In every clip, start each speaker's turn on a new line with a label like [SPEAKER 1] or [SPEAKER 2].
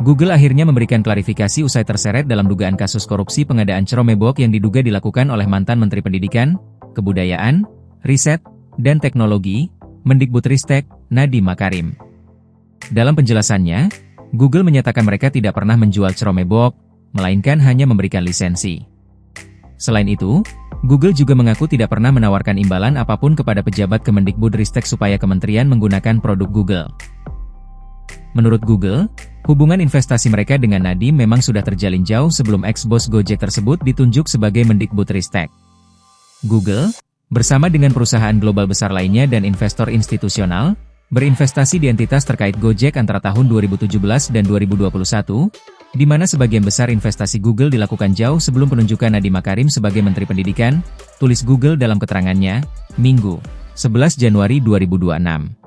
[SPEAKER 1] Google akhirnya memberikan klarifikasi usai terseret dalam dugaan kasus korupsi pengadaan Chromebook yang diduga dilakukan oleh mantan Menteri Pendidikan, Kebudayaan, Riset, dan Teknologi, Mendikbudristek, Nadiem Makarim. Dalam penjelasannya, Google menyatakan mereka tidak pernah menjual Chromebook, melainkan hanya memberikan lisensi. Selain itu, Google juga mengaku tidak pernah menawarkan imbalan apapun kepada pejabat Kemendikbudristek supaya kementerian menggunakan produk Google. Menurut Google, hubungan investasi mereka dengan Nadiem memang sudah terjalin jauh sebelum ex-bos Gojek tersebut ditunjuk sebagai Mendikbudristek. Google, bersama dengan perusahaan global besar lainnya dan investor institusional, berinvestasi di entitas terkait Gojek antara tahun 2017 dan 2021, di mana sebagian besar investasi Google dilakukan jauh sebelum penunjukan Nadiem Makarim sebagai Menteri Pendidikan, tulis Google dalam keterangannya, Minggu, 11 Januari 2026.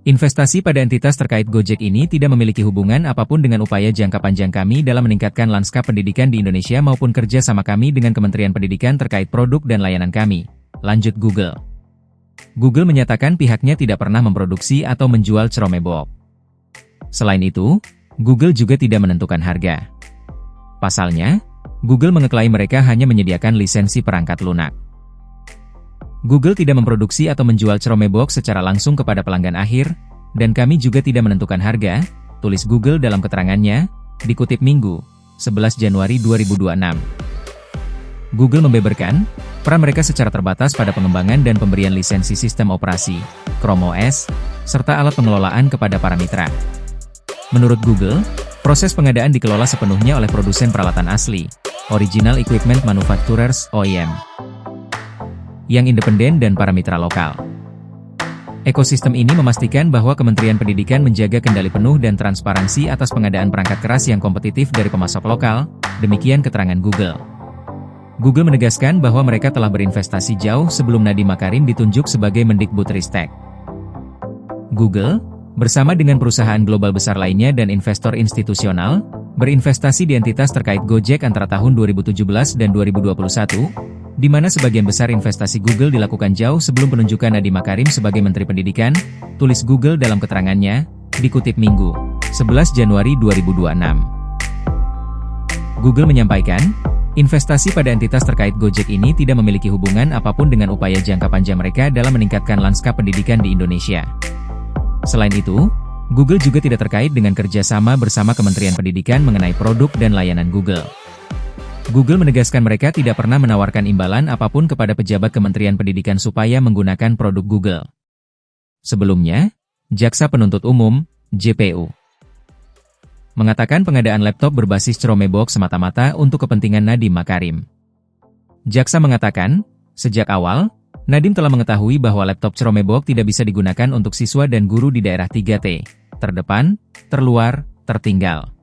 [SPEAKER 1] Investasi pada entitas terkait Gojek ini tidak memiliki hubungan apapun dengan upaya jangka panjang kami dalam meningkatkan lanskap pendidikan di Indonesia maupun kerja sama kami dengan Kementerian Pendidikan terkait produk dan layanan kami, lanjut Google. Google menyatakan pihaknya tidak pernah memproduksi atau menjual Chromebook. Selain itu, Google juga tidak menentukan harga. Pasalnya, Google mengeklaim mereka hanya menyediakan lisensi perangkat lunak. Google tidak memproduksi atau menjual Chromebook secara langsung kepada pelanggan akhir, dan kami juga tidak menentukan harga, tulis Google dalam keterangannya, dikutip Minggu, 11 Januari 2026. Google membeberkan, peran mereka secara terbatas pada pengembangan dan pemberian lisensi sistem operasi, Chrome OS, serta alat pengelolaan kepada para mitra. Menurut Google, proses pengadaan dikelola sepenuhnya oleh produsen peralatan asli, Original Equipment Manufacturers (OEM), yang independen dan para mitra lokal. Ekosistem ini memastikan bahwa Kementerian Pendidikan menjaga kendali penuh dan transparansi atas pengadaan perangkat keras yang kompetitif dari pemasok lokal, demikian keterangan Google. Google menegaskan bahwa mereka telah berinvestasi jauh sebelum Nadiem Makarim ditunjuk sebagai Mendikbudristek. Google, bersama dengan perusahaan global besar lainnya dan investor institusional, berinvestasi di entitas terkait Gojek antara tahun 2017 dan 2021, di mana sebagian besar investasi Google dilakukan jauh sebelum penunjukan Nadiem Makarim sebagai Menteri Pendidikan, tulis Google dalam keterangannya, dikutip Minggu, 11 Januari 2026. Google menyampaikan, investasi pada entitas terkait Gojek ini tidak memiliki hubungan apapun dengan upaya jangka panjang mereka dalam meningkatkan lanskap pendidikan di Indonesia. Selain itu, Google juga tidak terkait dengan kerjasama bersama Kementerian Pendidikan mengenai produk dan layanan Google. Google menegaskan mereka tidak pernah menawarkan imbalan apapun kepada pejabat Kementerian Pendidikan supaya menggunakan produk Google. Sebelumnya, Jaksa Penuntut Umum, JPU, mengatakan pengadaan laptop berbasis Chromebook semata-mata untuk kepentingan Nadiem Makarim. Jaksa mengatakan, sejak awal, Nadiem telah mengetahui bahwa laptop Chromebook tidak bisa digunakan untuk siswa dan guru di daerah 3T, terdepan, terluar, tertinggal.